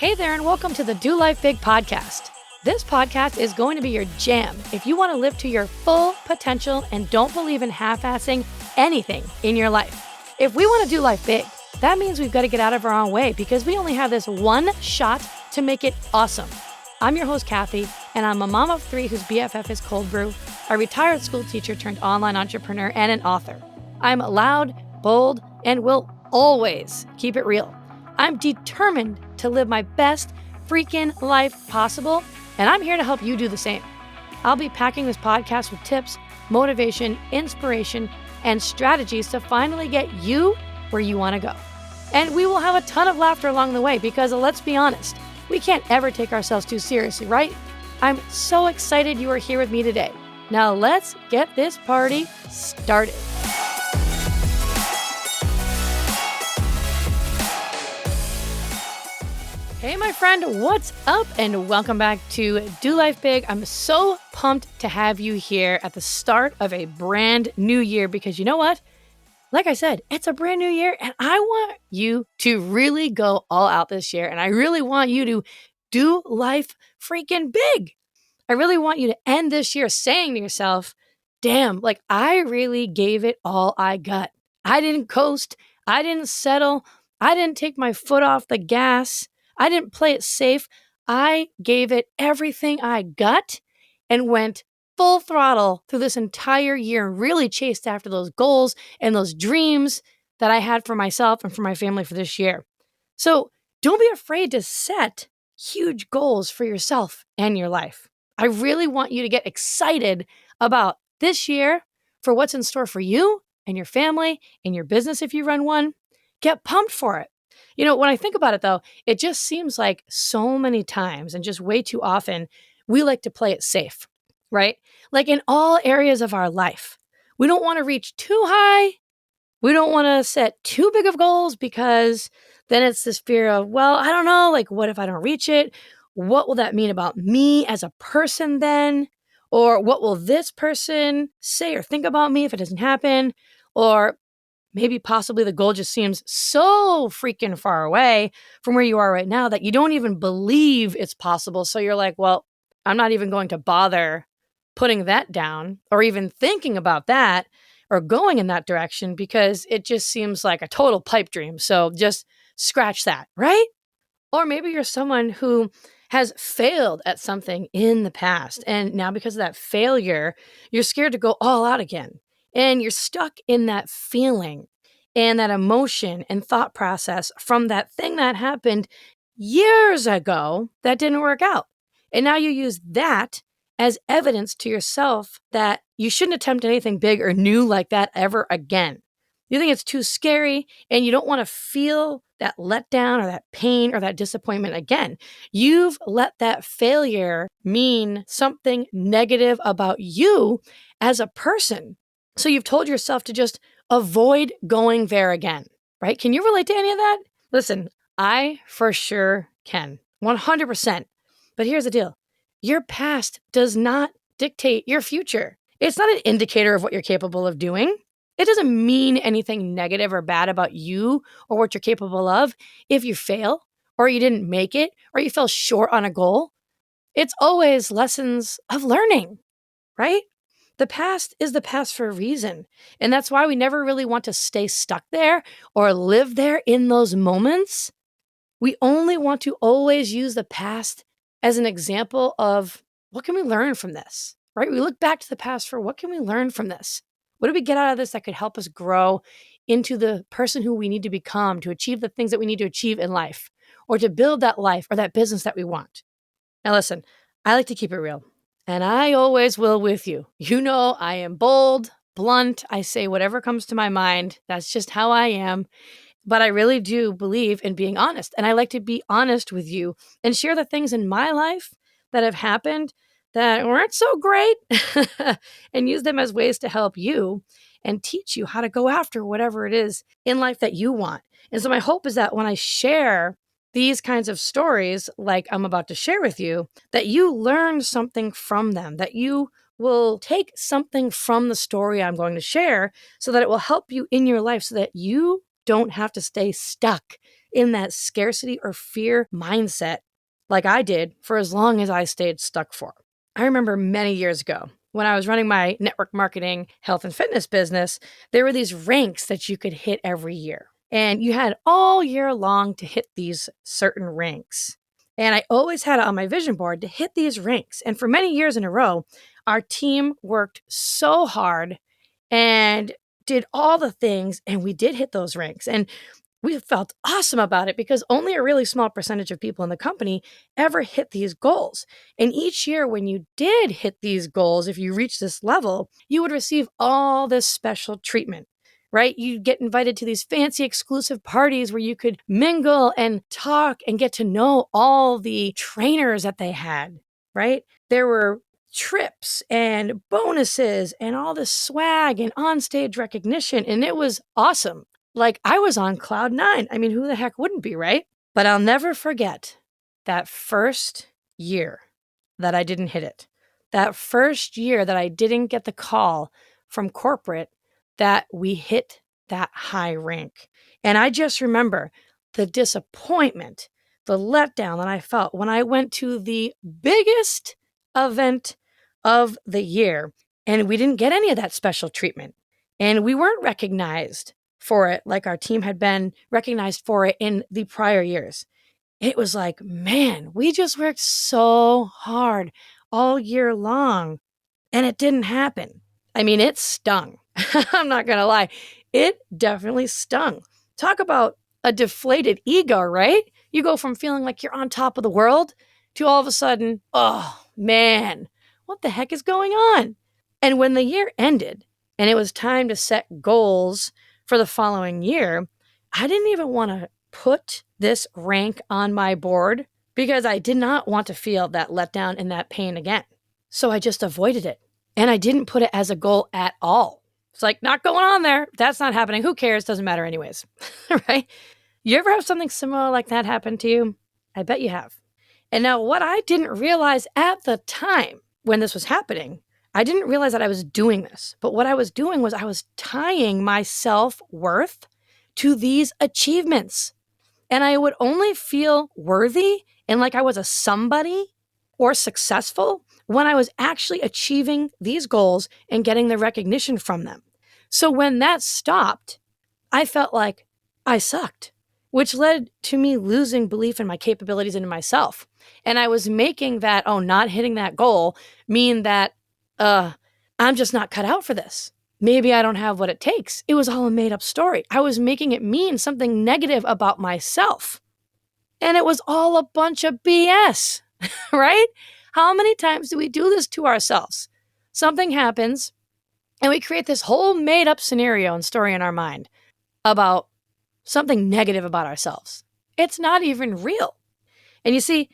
Hey there, and welcome to the Do Life Big podcast. This podcast is going to be your jam if you want to live to your full potential and don't believe in half-assing anything in your life. If we want to do life big, that means we've got to get out of our own way because we only have this one shot to make it awesome. I'm your host, Kathy, and I'm a mom of three whose BFF is cold brew, a retired school teacher turned online entrepreneur, and an author. I'm loud, bold, and will always keep it real. I'm determined to live my best freaking life possible, and I'm here to help you do the same. I'll be packing this podcast with tips, motivation, inspiration, and strategies to finally get you where you want to go. And we will have a ton of laughter along the way because, let's be honest, we can't ever take ourselves too seriously, right? I'm so excited you are here with me today. Now let's get this party started. Hey, my friend, what's up? And welcome back to Do Life Big. I'm so pumped to have you here at the start of a brand new year because you know what? Like I said, it's a brand new year and I want you to really go all out this year. And I really want you to do life freaking big. I really want you to end this year saying to yourself, damn, like I really gave it all I got. I didn't coast. I didn't settle. I didn't take my foot off the gas. I didn't play it safe. I gave it everything I got and went full throttle through this entire year and really chased after those goals and those dreams that I had for myself and for my family for this year. So don't be afraid to set huge goals for yourself and your life. I really want you to get excited about this year for what's in store for you and your family and your business if you run one. Get pumped for it. You know, when I think about it, though, it just seems like so many times and just way too often, we like to play it safe, right? Like in all areas of our life. We don't want to reach too high. We don't want to set too big of goals because then it's this fear of, well, I don't know, like what if I don't reach it? What will that mean about me as a person then? Or what will this person say or think about me if it doesn't happen? Or maybe possibly the goal just seems so freaking far away from where you are right now that you don't even believe it's possible. So you're like, well, I'm not even going to bother putting that down or even thinking about that or going in that direction because it just seems like a total pipe dream. So just scratch that, right? Or maybe you're someone who has failed at something in the past. And now because of that failure, you're scared to go all out again. And you're stuck in that feeling and that emotion and thought process from that thing that happened years ago that didn't work out. And now you use that as evidence to yourself that you shouldn't attempt anything big or new like that ever again. You think it's too scary and you don't want to feel that letdown or that pain or that disappointment again. You've let that failure mean something negative about you as a person. So you've told yourself to just avoid going there again, right? Can you relate to any of that? Listen, I for sure can, 100%. But here's the deal. Your past does not dictate your future. It's not an indicator of what you're capable of doing. It doesn't mean anything negative or bad about you or what you're capable of if you fail or you didn't make it or you fell short on a goal. It's always lessons of learning, right? The past is the past for a reason. And that's why we never really want to stay stuck there or live there in those moments. We only want to always use the past as an example of what can we learn from this, right? We look back to the past for what can we learn from this? What do we get out of this that could help us grow into the person who we need to become to achieve the things that we need to achieve in life or to build that life or that business that we want? Now, listen, I like to keep it real. And I always will with you. You know, I am bold, blunt. I say whatever comes to my mind. That's just how I am. But I really do believe in being honest. And I like to be honest with you and share the things in my life that have happened that weren't so great and use them as ways to help you and teach you how to go after whatever it is in life that you want. And so my hope is that when I share these kinds of stories like I'm about to share with you, that you learn something from them, that you will take something from the story I'm going to share so that it will help you in your life so that you don't have to stay stuck in that scarcity or fear mindset like I did for as long as I stayed stuck for. I remember many years ago when I was running my network marketing, health and fitness business, there were these ranks that you could hit every year. And you had all year long to hit these certain ranks. And I always had it on my vision board to hit these ranks. And for many years in a row, our team worked so hard and did all the things, and we did hit those ranks. And we felt awesome about it because only a really small percentage of people in the company ever hit these goals. And each year, when you did hit these goals, if you reach this level, you would receive all this special treatment, right? You'd get invited to these fancy exclusive parties where you could mingle and talk and get to know all the trainers that they had, right? There were trips and bonuses and all this swag and onstage recognition, and it was awesome. Like I was on cloud nine. I mean, who the heck wouldn't be, right? But I'll never forget that first year that I didn't hit it. That first year that I didn't get the call from corporate that we hit that high rank. And I just remember the disappointment, the letdown that I felt when I went to the biggest event of the year and we didn't get any of that special treatment. And we weren't recognized for it like our team had been recognized for it in the prior years. It was like, man, we just worked so hard all year long and it didn't happen. I mean, it stung. I'm not going to lie. It definitely stung. Talk about a deflated ego, right? You go from feeling like you're on top of the world to all of a sudden, oh man, what the heck is going on? And when the year ended and it was time to set goals for the following year, I didn't even want to put this rank on my board because I did not want to feel that letdown and that pain again. So I just avoided it. And I didn't put it as a goal at all. It's like, not going on there. That's not happening. Who cares? Doesn't matter anyways. Right? You ever have something similar like that happen to you? I bet you have. And now what I didn't realize at the time when this was happening, I didn't realize that I was doing this. But what I was doing was I was tying my self-worth to these achievements. And I would only feel worthy and like I was a somebody or successful when I was actually achieving these goals and getting the recognition from them. So when that stopped, I felt like I sucked, which led to me losing belief in my capabilities and in myself. And I was making that, not hitting that goal mean that I'm just not cut out for this. Maybe I don't have what it takes. It was all a made up story. I was making it mean something negative about myself. And it was all a bunch of BS, right? How many times do we do this to ourselves? Something happens and we create this whole made up scenario and story in our mind about something negative about ourselves. It's not even real. And you see,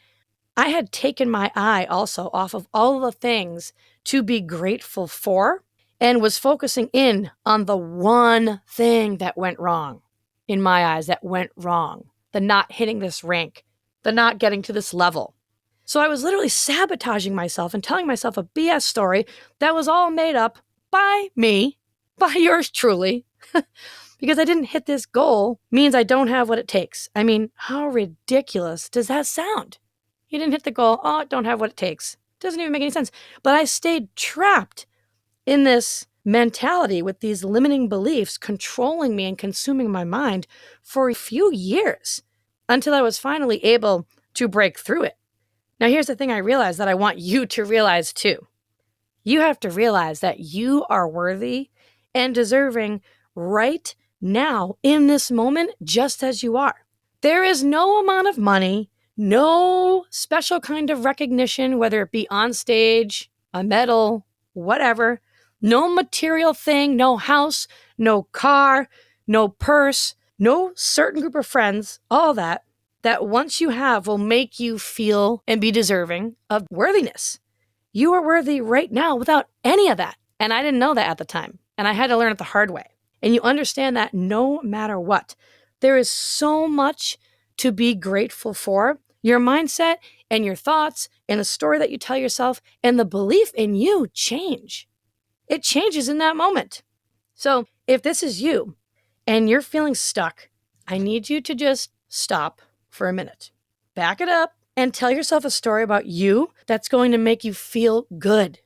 I had taken my eye also off of all the things to be grateful for and was focusing in on the one thing that went wrong in my eyes, that went wrong, the not hitting this rank, the not getting to this level. So I was literally sabotaging myself and telling myself a BS story that was all made up by me, by yours truly, because I didn't hit this goal means I don't have what it takes. I mean, how ridiculous does that sound? You didn't hit the goal. Oh, don't have what it takes. Doesn't even make any sense. But I stayed trapped in this mentality with these limiting beliefs controlling me and consuming my mind for a few years until I was finally able to break through it. Now, here's the thing I realized that I want you to realize too. You have to realize that you are worthy and deserving right now in this moment, just as you are. There is no amount of money, no special kind of recognition, whether it be on stage, a medal, whatever, no material thing, no house, no car, no purse, no certain group of friends, all that once you have will make you feel and be deserving of worthiness. You are worthy right now without any of that. And I didn't know that at the time. And I had to learn it the hard way. And you understand that no matter what, there is so much to be grateful for. Your mindset and your thoughts and the story that you tell yourself and the belief in you change. It changes in that moment. So if this is you and you're feeling stuck, I need you to just stop for a minute. Back it up and tell yourself a story about you that's going to make you feel good.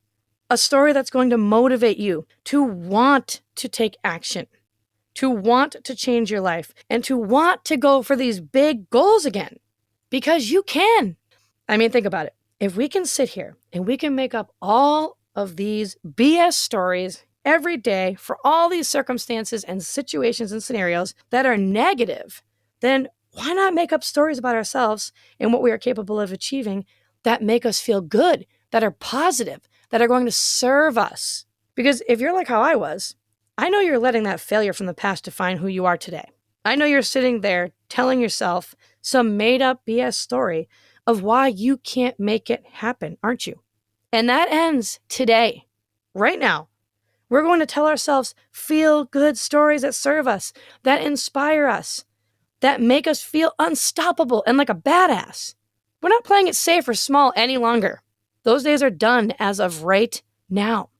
A story that's going to motivate you to want to take action, to want to change your life, and to want to go for these big goals again. Because you can. I mean, think about it. If we can sit here and we can make up all of these BS stories every day for all these circumstances and situations and scenarios that are negative, then why not make up stories about ourselves and what we are capable of achieving that make us feel good, that are positive, that are going to serve us? Because if you're like how I was, I know you're letting that failure from the past define who you are today. I know you're sitting there telling yourself some made-up BS story of why you can't make it happen, aren't you? And that ends today, right now. We're going to tell ourselves feel-good stories that serve us, that inspire us, that make us feel unstoppable and like a badass. We're not playing it safe or small any longer. Those days are done as of right now.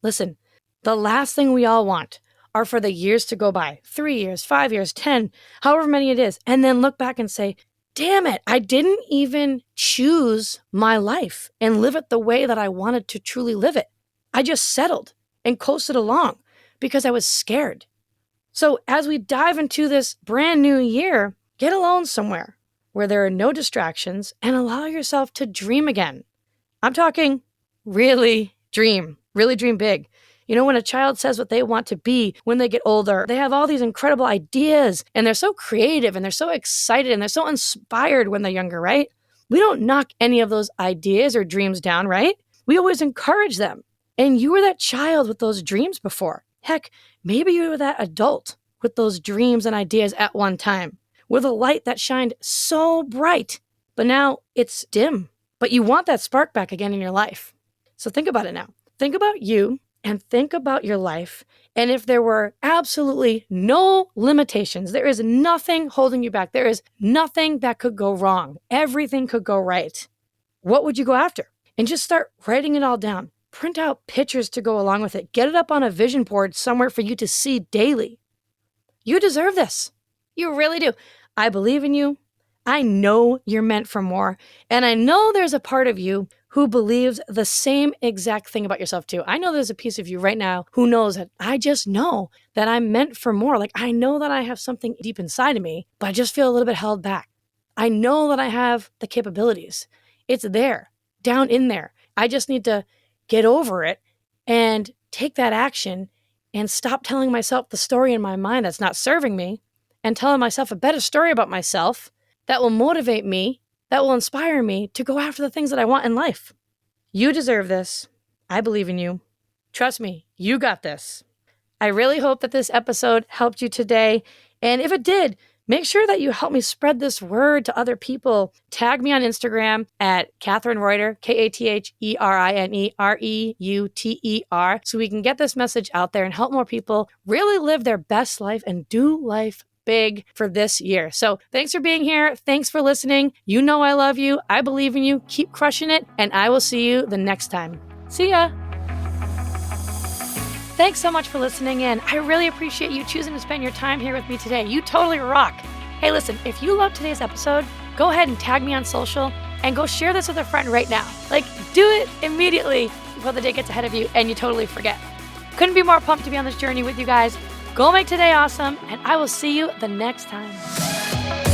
Listen, the last thing we all want are for the years to go by, 3 years, 5 years, 10, however many it is, and then look back and say, damn it, I didn't even choose my life and live it the way that I wanted to truly live it. I just settled and coasted along because I was scared. So as we dive into this brand new year, get alone somewhere where there are no distractions and allow yourself to dream again. I'm talking really dream big. You know, when a child says what they want to be when they get older, they have all these incredible ideas and they're so creative and they're so excited and they're so inspired when they're younger, right? We don't knock any of those ideas or dreams down, right? We always encourage them. And you were that child with those dreams before. Heck, maybe you were that adult with those dreams and ideas at one time, with a light that shined so bright, but now it's dim. But you want that spark back again in your life. So think about it now. Think about you and think about your life. And if there were absolutely no limitations, there is nothing holding you back. There is nothing that could go wrong. Everything could go right. What would you go after? And just start writing it all down. Print out pictures to go along with it. Get it up on a vision board somewhere for you to see daily. You deserve this. You really do. I believe in you. I know you're meant for more. And I know there's a part of you who believes the same exact thing about yourself too. I know there's a piece of you right now who knows that I just know that I'm meant for more. Like I know that I have something deep inside of me, but I just feel a little bit held back. I know that I have the capabilities. It's there, down in there. I just need to get over it and take that action and stop telling myself the story in my mind that's not serving me and telling myself a better story about myself that will motivate me, that will inspire me to go after the things that I want in life. You deserve this. I believe in you. Trust me, you got this. I really hope that this episode helped you today. And if it did, make sure that you help me spread this word to other people. Tag me on Instagram at Catherine Reuter, KatherineReuter, so we can get this message out there and help more people really live their best life and do life big for this year. So thanks for being here. Thanks for listening. You know I love you. I believe in you. Keep crushing it. And I will see you the next time. See ya. Thanks so much for listening in. I really appreciate you choosing to spend your time here with me today. You totally rock. Hey, listen, if you loved today's episode, go ahead and tag me on social and go share this with a friend right now. Like, do it immediately before the day gets ahead of you and you totally forget. Couldn't be more pumped to be on this journey with you guys. Go make today awesome, and I will see you the next time.